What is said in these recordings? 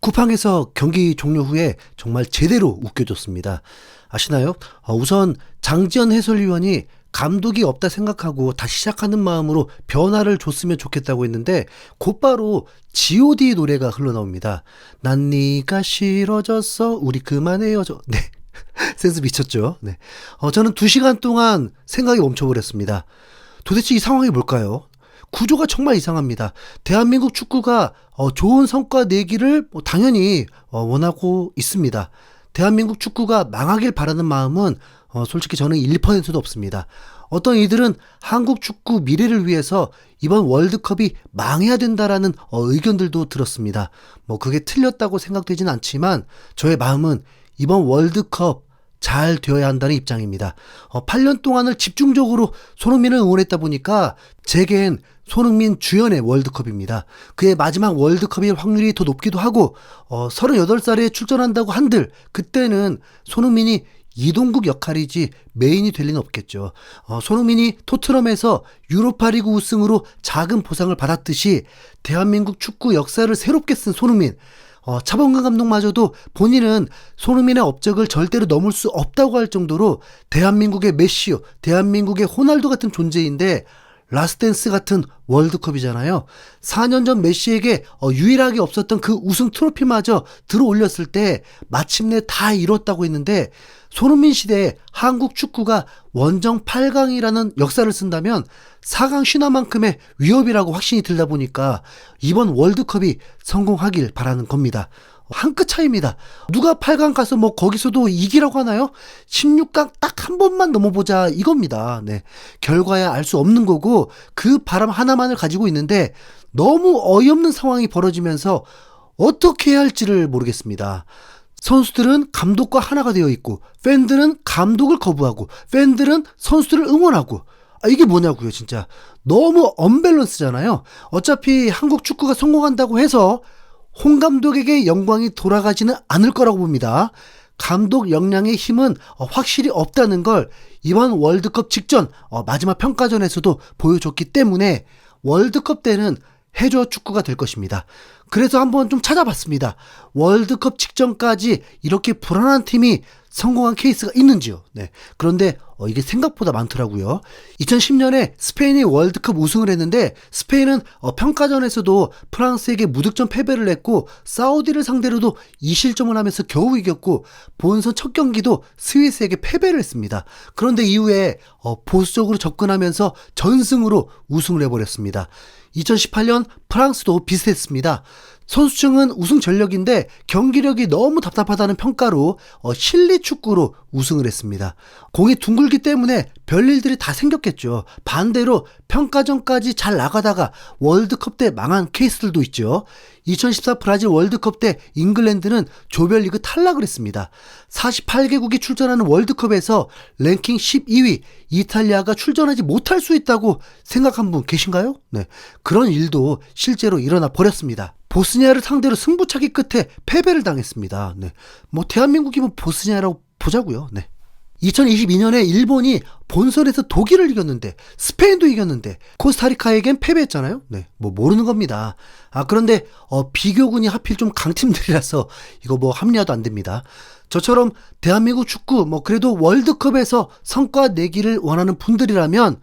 쿠팡에서 경기 종료 후에 정말 제대로 웃겨줬습니다. 아시나요? 우선 장지현 해설위원이 감독이 없다 생각하고 다시 시작하는 마음으로 변화를 줬으면 좋겠다고 했는데 곧바로 G.O.D 노래가 흘러나옵니다. 난 네가 싫어졌어 우리 그만해요죠. 네. 센스 미쳤죠. 네. 저는 2시간 동안 생각이 멈춰버렸습니다. 도대체 이 상황이 뭘까요? 구조가 정말 이상합니다. 대한민국 축구가 좋은 성과 내기를 당연히 원하고 있습니다. 대한민국 축구가 망하길 바라는 마음은 솔직히 저는 1%도 없습니다. 어떤 이들은 한국 축구 미래를 위해서 이번 월드컵이 망해야 된다라는 의견들도 들었습니다. 그게 틀렸다고 생각되진 않지만 저의 마음은 이번 월드컵 잘 되어야 한다는 입장입니다. 8년 동안을 집중적으로 손흥민을 응원했다 보니까 제겐 손흥민 주연의 월드컵입니다. 그의 마지막 월드컵일 확률이 더 높기도 하고 38살에 출전한다고 한들 그때는 손흥민이 이동국 역할이지 메인이 될 리는 없겠죠. 손흥민이 토트넘에서 유로파리그 우승으로 작은 보상을 받았듯이 대한민국 축구 역사를 새롭게 쓴 손흥민, 차범근 감독마저도 본인은 손흥민의 업적을 절대로 넘을 수 없다고 할 정도로 대한민국의 메시요, 대한민국의 호날두 같은 존재인데 라스트댄스 같은 월드컵이잖아요. 4년 전 메시에게 유일하게 없었던 그 우승 트로피마저 들어올렸을 때 마침내 다 이뤘다고 했는데 손흥민 시대에 한국 축구가 원정 8강이라는 역사를 쓴다면 4강 신화만큼의 위협이라고 확신이 들다 보니까 이번 월드컵이 성공하길 바라는 겁니다. 한 끗 차이입니다. 누가 8강 가서 거기서도 이기라고 하나요? 16강 딱 한 번만 넘어보자 이겁니다. 네. 결과야 알 수 없는 거고 그 바람 하나만을 가지고 있는데 너무 어이없는 상황이 벌어지면서 어떻게 해야 할지를 모르겠습니다. 선수들은 감독과 하나가 되어 있고 팬들은 감독을 거부하고 팬들은 선수들을 응원하고 이게 뭐냐고요 진짜. 너무 언밸런스잖아요. 어차피 한국 축구가 성공한다고 해서 홍 감독에게 영광이 돌아가지는 않을 거라고 봅니다. 감독 역량의 힘은 확실히 없다는 걸 이번 월드컵 직전 마지막 평가전에서도 보여줬기 때문에 월드컵 때는 해저 축구가 될 것입니다. 그래서 한번 좀 찾아봤습니다. 월드컵 직전까지 이렇게 불안한 팀이 성공한 케이스가 있는지요. 네. 그런데 이게 생각보다 많더라고요. 2010년에 스페인이 월드컵 우승을 했는데 스페인은 평가전에서도 프랑스에게 무득점 패배를 했고 사우디를 상대로도 2실점을 하면서 겨우 이겼고 본선 첫 경기도 스위스에게 패배를 했습니다. 그런데 이후에 보수적으로 접근하면서 전승으로 우승을 해버렸습니다. 2018년 프랑스도 비슷했습니다. 선수층은 우승 전력인데 경기력이 너무 답답하다는 평가로 실리 축구로 우승을 했습니다. 공이 둥글기 때문에 별일들이 다 생겼겠죠. 반대로 평가전까지 잘 나가다가 월드컵 때 망한 케이스들도 있죠. 2014 브라질 월드컵 때 잉글랜드는 조별리그 탈락을 했습니다. 48개국이 출전하는 월드컵에서 랭킹 12위 이탈리아가 출전하지 못할 수 있다고 생각한 분 계신가요? 네, 그런 일도 실제로 일어나 버렸습니다. 보스니아를 상대로 승부차기 끝에 패배를 당했습니다. 네, 대한민국이면 보스니아라고 보자고요. 네. 2022년에 일본이 본선에서 독일을 이겼는데 스페인도 이겼는데 코스타리카에겐 패배했잖아요. 네, 모르는 겁니다. 그런데 비교군이 하필 좀 강팀들이라서 이거 합리화도 안 됩니다. 저처럼 대한민국 축구 그래도 월드컵에서 성과 내기를 원하는 분들이라면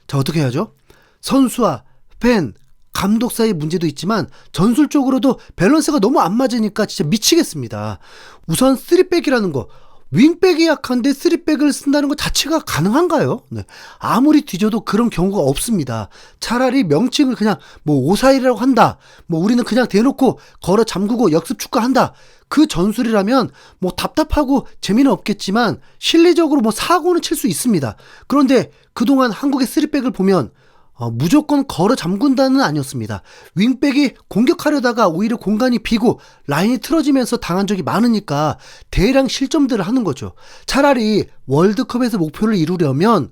자 어떻게 해야죠? 선수와 팬 감독 사이 문제도 있지만 전술적으로도 밸런스가 너무 안 맞으니까 진짜 미치겠습니다. 우선 3백이라는 거 윙백이 약한데 3백을 쓴다는 것 자체가 가능한가요? 네. 아무리 뒤져도 그런 경우가 없습니다. 차라리 명칭을 그냥 541이라고 한다. 우리는 그냥 대놓고 걸어 잠그고 역습 축구 한다. 그 전술이라면 답답하고 재미는 없겠지만 실리적으로 사고는 칠 수 있습니다. 그런데 그동안 한국의 3백을 보면 무조건 걸어 잠근다는 아니었습니다. 윙백이 공격하려다가 오히려 공간이 비고 라인이 틀어지면서 당한 적이 많으니까 대량 실점들을 하는 거죠. 차라리 월드컵에서 목표를 이루려면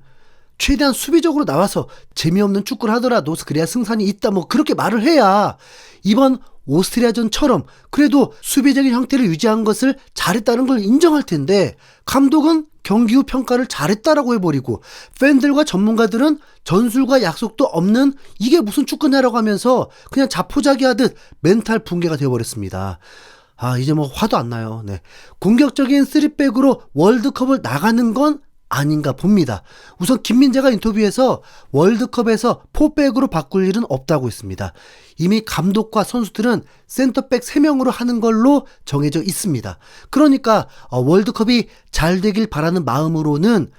최대한 수비적으로 나와서 재미없는 축구를 하더라도 그래야 승산이 있다 그렇게 말을 해야 이번 오스트리아전처럼 그래도 수비적인 형태를 유지한 것을 잘했다는 걸 인정할 텐데 감독은 경기 후 평가를 잘했다라고 해버리고 팬들과 전문가들은 전술과 약속도 없는 이게 무슨 축구냐라고 하면서 그냥 자포자기하듯 멘탈 붕괴가 되어버렸습니다. 이제 뭐 화도 안 나요. 네. 공격적인 3백으로 월드컵을 나가는 건 아닌가 봅니다. 우선 김민재가 인터뷰에서 월드컵에서 4백으로 바꿀 일은 없다고 했습니다. 이미 감독과 선수들은 센터백 3명으로 하는 걸로 정해져 있습니다. 그러니까 월드컵이 잘 되길 바라는 마음으로는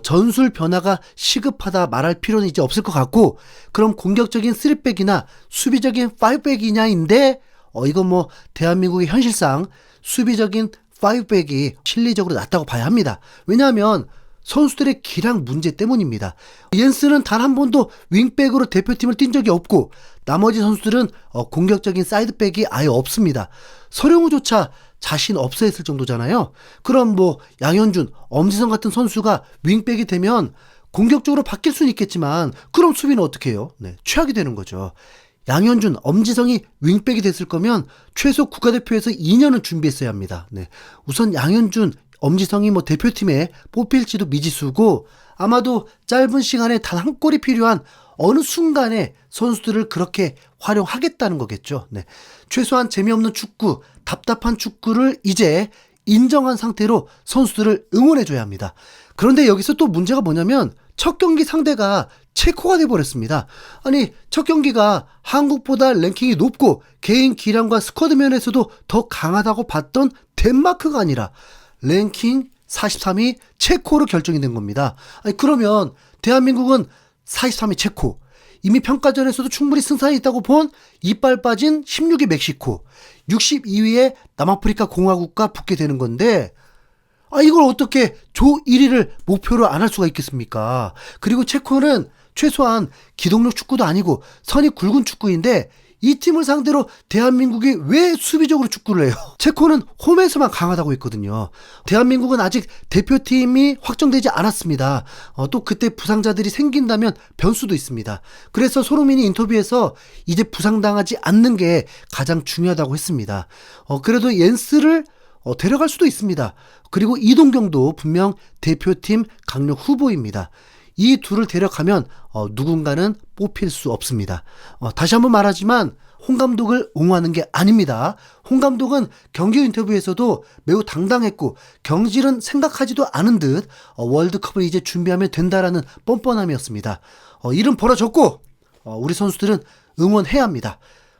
전술 변화가 시급하다 말할 필요는 이제 없을 것 같고, 그럼 공격적인 3백이나 수비적인 5백이냐인데 이건 뭐 대한민국의 현실상 수비적인 5백이 실리적으로 낫다고 봐야 합니다. 왜냐하면 선수들의 기량 문제 때문입니다. 옌스는 단 한 번도 윙백으로 대표팀을 뛴 적이 없고, 나머지 선수들은 공격적인 사이드백이 아예 없습니다. 서령우조차 자신 없어 했을 정도잖아요. 그럼 뭐 양현준, 엄지성 같은 선수가 윙백이 되면 공격적으로 바뀔 수는 있겠지만, 그럼 수비는 어떻게 해요? 네, 최악이 되는 거죠. 양현준, 엄지성이 윙백이 됐을 거면 최소 국가대표에서 2년은 준비했어야 합니다. 네, 우선 양현준, 엄지성이 뭐 대표팀에 뽑힐지도 미지수고, 아마도 짧은 시간에 단 한 골이 필요한 어느 순간에 선수들을 그렇게 활용하겠다는 거겠죠. 네. 최소한 재미없는 축구, 답답한 축구를 이제 인정한 상태로 선수들을 응원해줘야 합니다. 그런데 여기서 또 문제가 뭐냐면 첫 경기 상대가 체코가 돼버렸습니다. 아니, 첫 경기가 한국보다 랭킹이 높고 개인 기량과 스쿼드 면에서도 더 강하다고 봤던 덴마크가 아니라 랭킹 43위 체코로 결정이 된 겁니다. 아니, 그러면 대한민국은 43위 체코, 이미 평가전에서도 충분히 승산이 있다고 본 이빨 빠진 16위 멕시코, 62위에 남아프리카 공화국과 붙게 되는 건데, 이걸 어떻게 조 1위를 목표로 안 할 수가 있겠습니까? 그리고 체코는 최소한 기동력 축구도 아니고 선이 굵은 축구인데, 이 팀을 상대로 대한민국이 왜 수비적으로 축구를 해요? 체코는 홈에서만 강하다고 했거든요. 대한민국은 아직 대표팀이 확정되지 않았습니다. 또 그때 부상자들이 생긴다면 변수도 있습니다. 그래서 손흥민이 인터뷰에서 이제 부상당하지 않는 게 가장 중요하다고 했습니다. 그래도 옌스를 데려갈 수도 있습니다. 그리고 이동경도 분명 대표팀 강력 후보입니다. 이 둘을 데려가면 누군가는 뽑힐 수 없습니다. 다시 한번 말하지만 홍 감독을 옹호하는 게 아닙니다. 홍 감독은 경기 인터뷰에서도 매우 당당했고 경질은 생각하지도 않은 듯 월드컵을 이제 준비하면 된다라는 뻔뻔함이었습니다. 일은 벌어졌고 우리 선수들은 응원해야 합니다.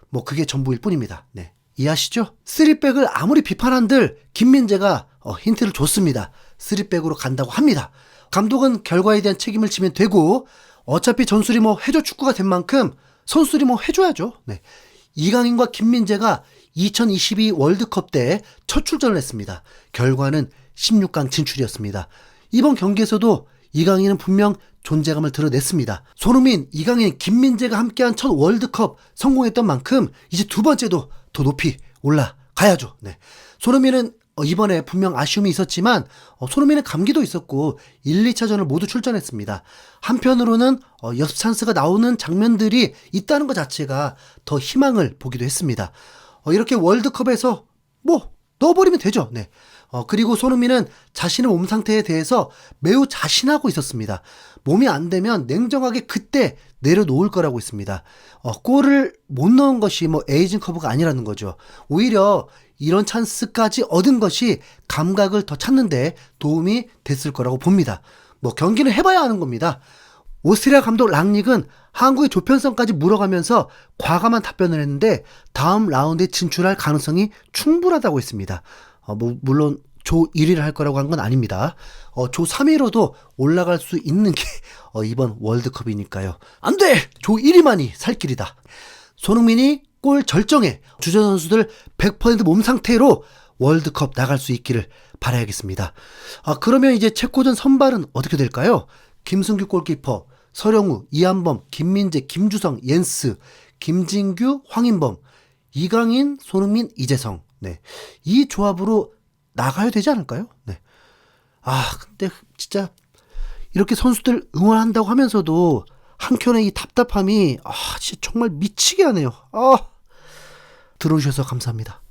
뭐 그게 전부일 뿐입니다. 네, 이해하시죠? 3백을 아무리 비판한들 김민재가 힌트를 줬습니다. 3백으로 간다고 합니다. 감독은 결과에 대한 책임을 지면 되고, 어차피 전술이 뭐 해줘 축구가 된 만큼 선수들이 뭐 해줘야죠. 네. 이강인과 김민재가 2022 월드컵 때 첫 출전을 했습니다. 결과는 16강 진출이었습니다. 이번 경기에서도 이강인은 분명 존재감을 드러냈습니다. 손흥민, 이강인, 김민재가 함께한 첫 월드컵 성공했던 만큼 이제 두 번째도 더 높이 올라가야죠. 네. 손흥민은 이번에 분명 아쉬움이 있었지만 손흥민은 감기도 있었고 1, 2차전을 모두 출전했습니다. 한편으로는 연습 찬스가 나오는 장면들이 있다는 것 자체가 더 희망을 보기도 했습니다. 이렇게 월드컵에서 뭐 넣어버리면 되죠. 네. 그리고 손흥민은 자신의 몸 상태에 대해서 매우 자신하고 있었습니다. 몸이 안 되면 냉정하게 그때 내려놓을 거라고 했습니다. 골을 못 넣은 것이 뭐 에이징 커브가 아니라는 거죠. 오히려 이런 찬스까지 얻은 것이 감각을 더 찾는데 도움이 됐을 거라고 봅니다. 뭐 경기는 해봐야 하는 겁니다. 오스트리아 감독 랑닉은 한국의 조편성까지 물어가면서 과감한 답변을 했는데 다음 라운드에 진출할 가능성이 충분하다고 했습니다. 물론 조 1위를 할 거라고 한 건 아닙니다. 조 3위로도 올라갈 수 있는 게 이번 월드컵이니까요. 안 돼! 조 1위만이 살 길이다. 손흥민이 골 절정에 주전 선수들 100% 몸 상태로 월드컵 나갈 수 있기를 바라야겠습니다. 그러면 이제 체코전 선발은 어떻게 될까요? 김승규 골키퍼, 서령우, 이한범, 김민재, 김주성, 옌스, 김진규, 황인범, 이강인, 손흥민, 이재성. 네. 이 조합으로 나가야 되지 않을까요? 네. 근데 진짜 이렇게 선수들 응원한다고 하면서도 한켠에 이 답답함이 진짜 정말 미치게 하네요. 들어주셔서 감사합니다.